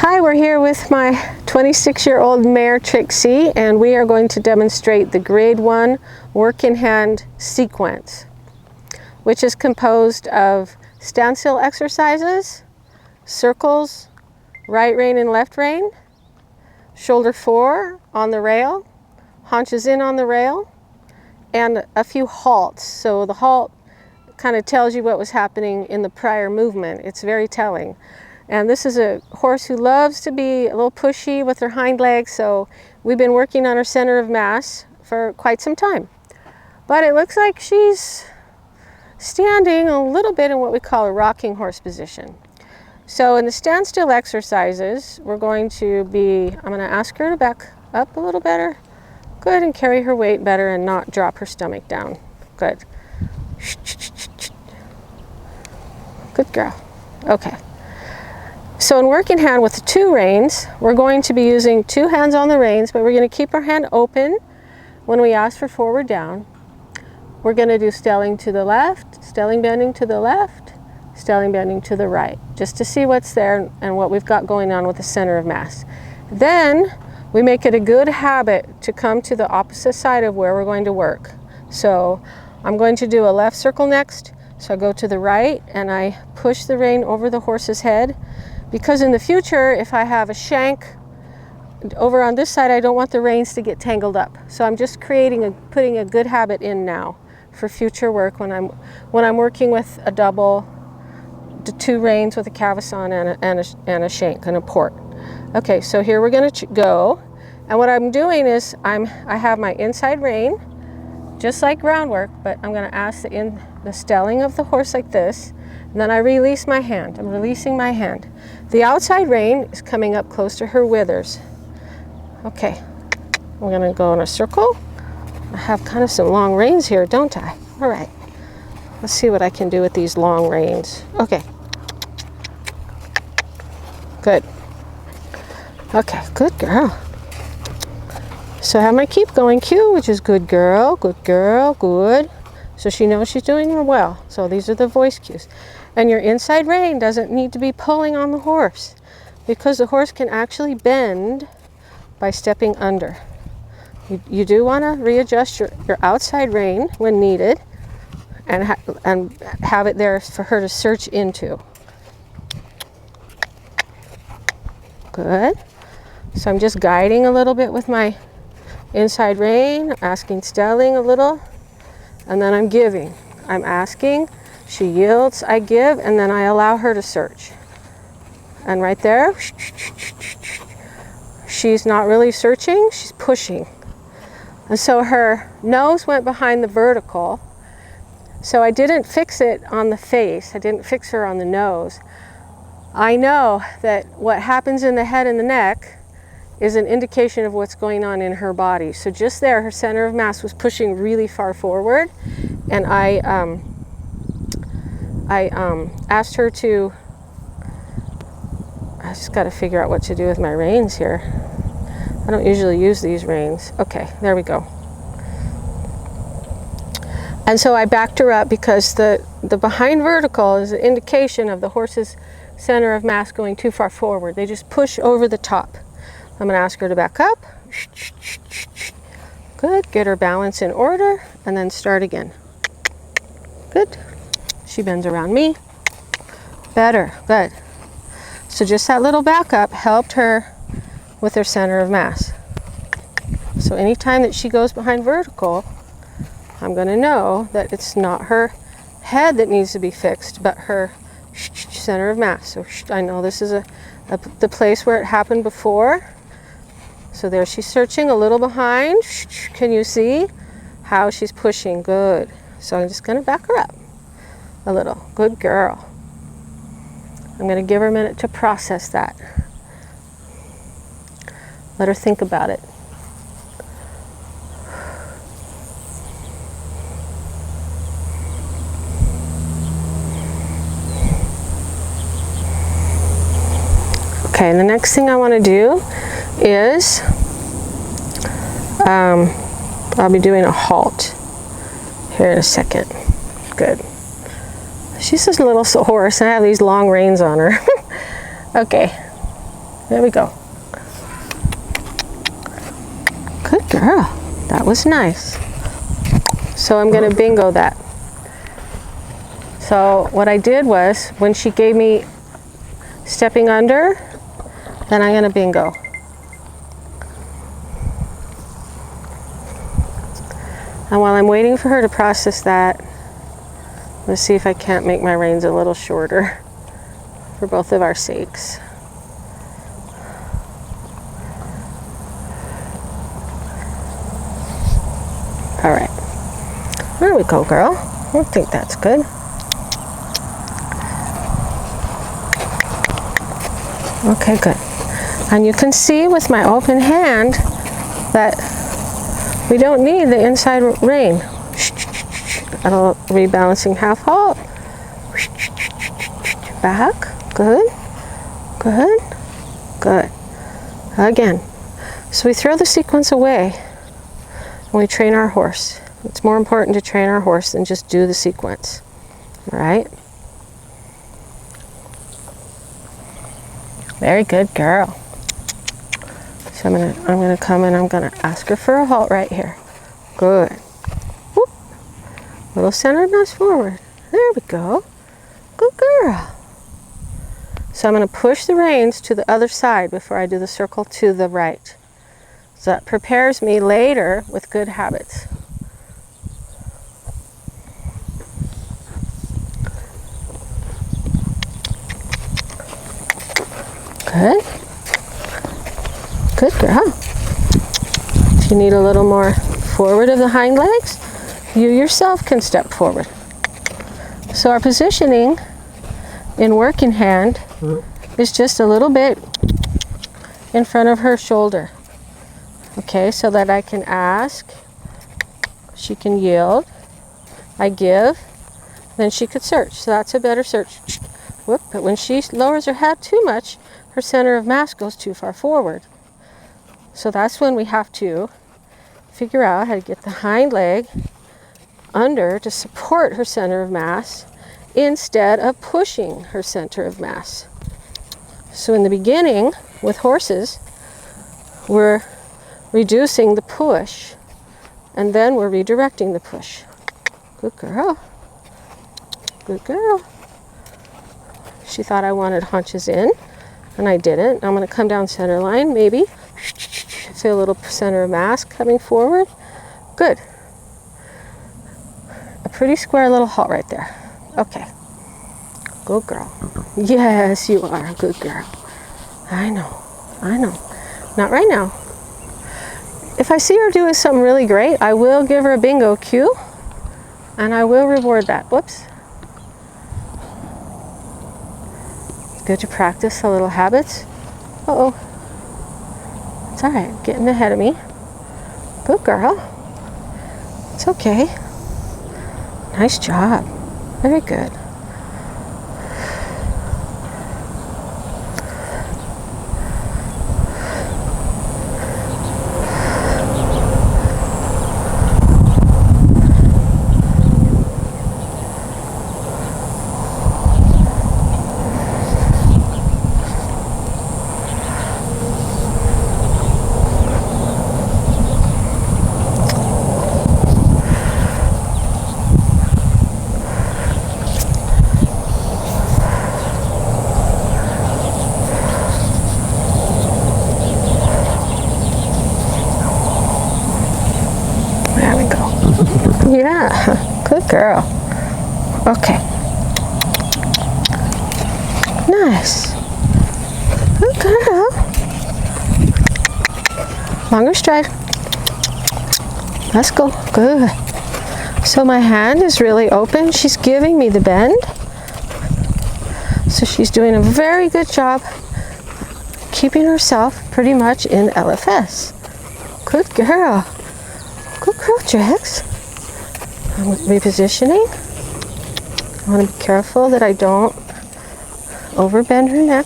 Hi, we're here with my 26-year-old mare Trixie, and we are going to demonstrate the grade 1 work in hand sequence, which is composed of standstill exercises, circles, right rein and left rein, shoulder 4 on the rail, haunches in on the rail, and a few halts. So the halt kind of tells you what was happening in the prior movement. It's very telling. And this is a horse who loves to be a little pushy with her hind legs, so we've been working on her center of mass for quite some time. But it looks like she's standing a little bit in what we call a rocking horse position. So in the standstill exercises, I'm going to ask her to back up a little better. Good, and carry her weight better and not drop her stomach down. Good. Good girl. Okay. So in work in hand with the 2 reins, we're going to be using 2 hands on the reins, but we're going to keep our hand open when we ask for forward down. We're going to do stelling to the left, stelling bending to the left, stelling bending to the right, just to see what's there and what we've got going on with the center of mass. Then we make it a good habit to come to the opposite side of where we're going to work. So I'm going to do a left circle next. So I go to the right and I push the rein over the horse's head, because in the future, if I have a shank over on this side, I don't want the reins to get tangled up. So I'm just putting a good habit in now for future work when I'm working with a double, the 2 reins with a cavesson and a shank and a port. Okay, so here we're going to go, and what I'm doing is I have my inside rein, just like groundwork, but I'm going to ask the stelling of the horse like this, and then I release my hand. I'm releasing my hand. The outside rein is coming up close to her withers. Okay, I'm going to go in a circle. I have kind of some long reins here, don't I? All right, let's see what I can do with these long reins. Okay, good. Okay, good girl. So I have my keep going cue, which is good girl, good. So she knows she's doing well. So these are the voice cues. And your inside rein doesn't need to be pulling on the horse, because the horse can actually bend by stepping under. You do want to readjust your outside rein when needed and have it there for her to search into. Good. So I'm just guiding a little bit with my inside rein, asking stelling a little, and then I'm giving. I'm asking, she yields, I give, and then I allow her to search. And right there, she's not really searching, she's pushing. And so her nose went behind the vertical, so I didn't fix it on the face, I didn't fix her on the nose. I know that what happens in the head and the neck is an indication of what's going on in her body. So just there, her center of mass was pushing really far forward, and I asked her to, I just got to figure out what to do with my reins here. I don't usually use these reins. Okay, there we go. And so I backed her up because the behind vertical is an indication of the horse's center of mass going too far forward. They just push over the top. I'm going to ask her to back up. Good. Get her balance in order and then start again. Good. She bends around me. Better. Good. So just that little back up helped her with her center of mass. So anytime that she goes behind vertical, I'm going to know that it's not her head that needs to be fixed, but her center of mass. So I know this is the place where it happened before. So there she's searching a little behind. Can you see how she's pushing? Good. So I'm just going to back her up a little. Good girl. I'm going to give her a minute to process that. Let her think about it. Okay, and the next thing I want to do is I'll be doing a halt here in a second. Good. She's just a little horse, and I have these long reins on her. Okay. There we go. Good girl. That was nice. So I'm going to bingo that. So what I did was, when she gave me stepping under, then I'm going to bingo. And while I'm waiting for her to process that, let's see if I can't make my reins a little shorter for both of our sakes. All right. There we go, girl. I think that's good. Okay, good. And you can see with my open hand that we don't need the inside rein. A little rebalancing half halt. Back. Good. Good. Good. Again. So we throw the sequence away and we train our horse. It's more important to train our horse than just do the sequence. All right? Very good girl. So I'm gonna come and I'm gonna ask her for a halt right here. Good. Whoop. Little center mass forward. There we go. Good girl. So I'm gonna push the reins to the other side before I do the circle to the right. So that prepares me later with good habits. Good. Good girl. If you need a little more forward of the hind legs, you yourself can step forward. So our positioning in working hand is just a little bit in front of her shoulder. Okay, so that I can ask, she can yield, I give, then she could search. So that's a better search. Whoop, but when she lowers her head too much, her center of mass goes too far forward. So that's when we have to figure out how to get the hind leg under to support her center of mass instead of pushing her center of mass. So in the beginning, with horses, we're reducing the push and then we're redirecting the push. Good girl. Good girl. She thought I wanted haunches in, and I didn't. I'm going to come down center line, maybe. Feel a little center of mass coming forward. Good. A pretty square little halt right there. Okay. Good girl. Yes, you are a good girl. I know. I know. Not right now. If I see her doing something really great, I will give her a bingo cue, and I will reward that. Whoops. Good to practice the little habits. Uh-oh. It's all right. Getting ahead of me. Good girl. It's okay. Nice job. Very good. Yeah, good girl. Okay. Nice. Good girl. Longer stride. Let's go. Good. So my hand is really open. She's giving me the bend. So she's doing a very good job keeping herself pretty much in LFS. Good girl. Good girl, Trix. I'm repositioning. I want to be careful that I don't overbend her neck.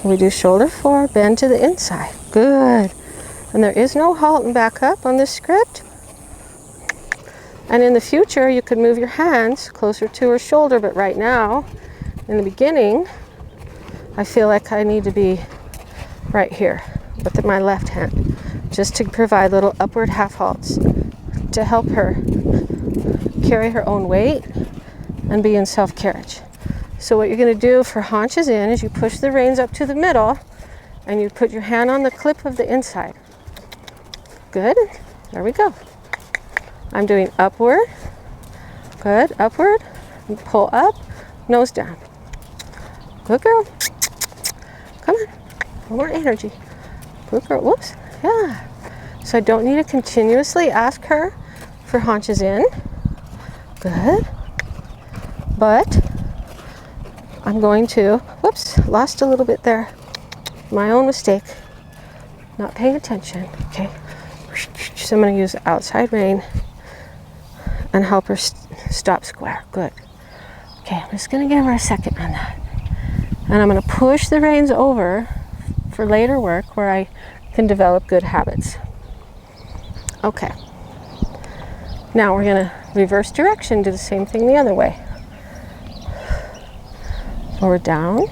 We do shoulder forward, bend to the inside. Good. And there is no halt and back up on this script. And in the future, you could move your hands closer to her shoulder, but right now, in the beginning, I feel like I need to be right here with my left hand, just to provide little upward half halts to help her carry her own weight and be in self-carriage. So what you're going to do for haunches in is you push the reins up to the middle and you put your hand on the clip of the inside. Good. There we go. I'm doing upward. Good. Upward. And pull up. Nose down. Good girl. Come on. One more energy. Good girl. Whoops. Yeah. So I don't need to continuously ask her for haunches in. Good. But I'm going to, whoops, lost a little bit there. My own mistake. Not paying attention. Okay. So I'm going to use the outside rein and help her stop square. Good. Okay, I'm just going to give her a second on that. And I'm going to push the reins over for later work where I can develop good habits. Okay. Now we're going to reverse direction, do the same thing the other way. Forward down.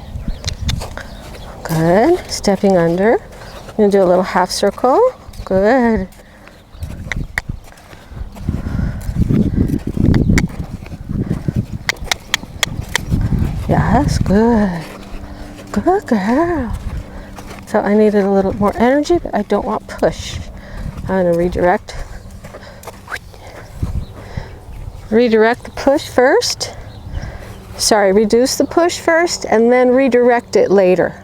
Good. Stepping under. I'm going to do a little half circle. Good. Yes, good. Good girl. So I needed a little more energy, but I don't want push. I'm going to redirect. Redirect the push first. Sorry, reduce the push first and then redirect it later.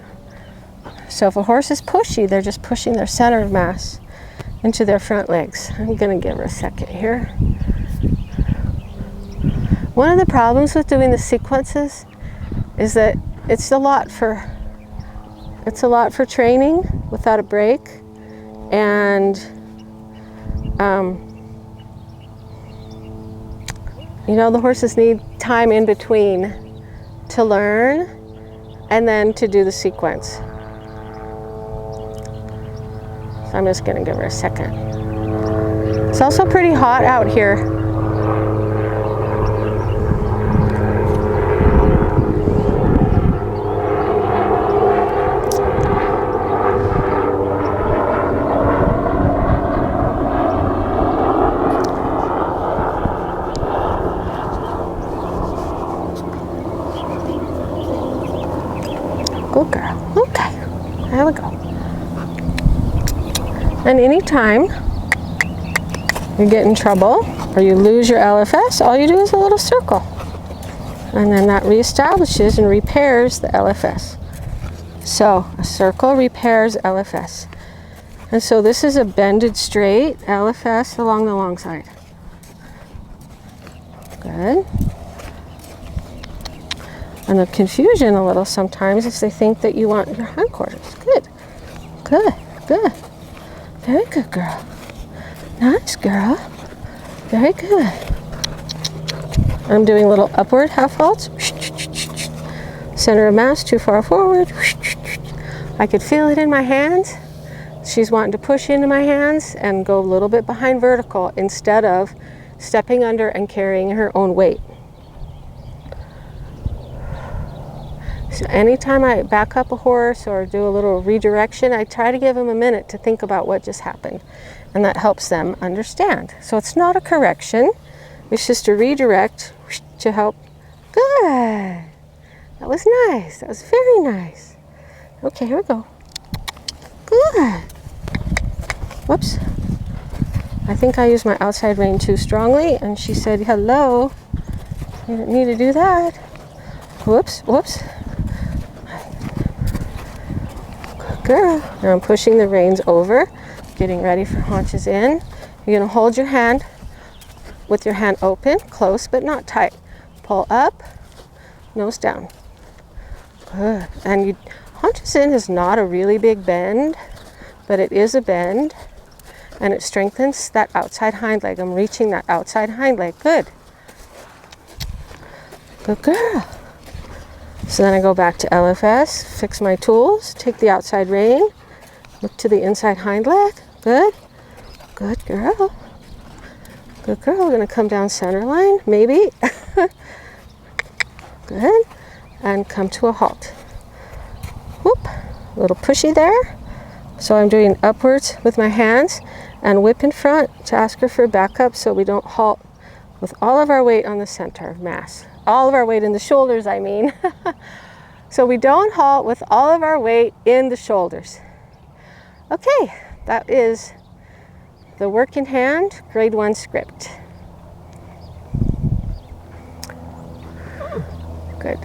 So if a horse is pushy, they're just pushing their center of mass into their front legs. I'm going to give her a second here. One of the problems with doing the sequences is that it's a lot for training without a break, and you know, the horses need time in between to learn and then to do the sequence. So I'm just going to give her a second. It's also pretty hot out here. Good girl. Okay, there we go. And anytime you get in trouble or you lose your LFS, all you do is a little circle. And then that reestablishes and repairs the LFS. So a circle repairs LFS. And so this is a bended straight LFS along the long side. Good. And the confusion a little sometimes is they think that you want your hindquarters. Good. Good. Good. Very good, girl. Nice, girl. Very good. I'm doing little upward half halts. Center of mass too far forward. I could feel it in my hands. She's wanting to push into my hands and go a little bit behind vertical instead of stepping under and carrying her own weight. So anytime I back up a horse or do a little redirection, I try to give them a minute to think about what just happened. And that helps them understand. So it's not a correction. It's just a redirect to help. Good. That was nice. That was very nice. Okay, here we go. Good. Whoops. I think I used my outside rein too strongly, and she said, hello. You didn't need to do that. Whoops, whoops. Good girl. Now I'm pushing the reins over, getting ready for haunches in. You're going to hold your hand with your hand open, close but not tight. Pull up, nose down. Good. And haunches in is not a really big bend, but it is a bend, and it strengthens that outside hind leg. I'm reaching that outside hind leg. Good. Good girl. So then I go back to LFS, fix my tools, take the outside rein, look to the inside hind leg. Good. Good girl. Good girl. We're going to come down center line, maybe. Good. And come to a halt. Whoop. A little pushy there. So I'm doing upwards with my hands and whip in front to ask her for backup so we don't halt with all of our weight on the center of mass. All of our weight in the shoulders, I mean. So we don't halt with all of our weight in the shoulders. Okay, that is the work in hand grade 1 script. Good.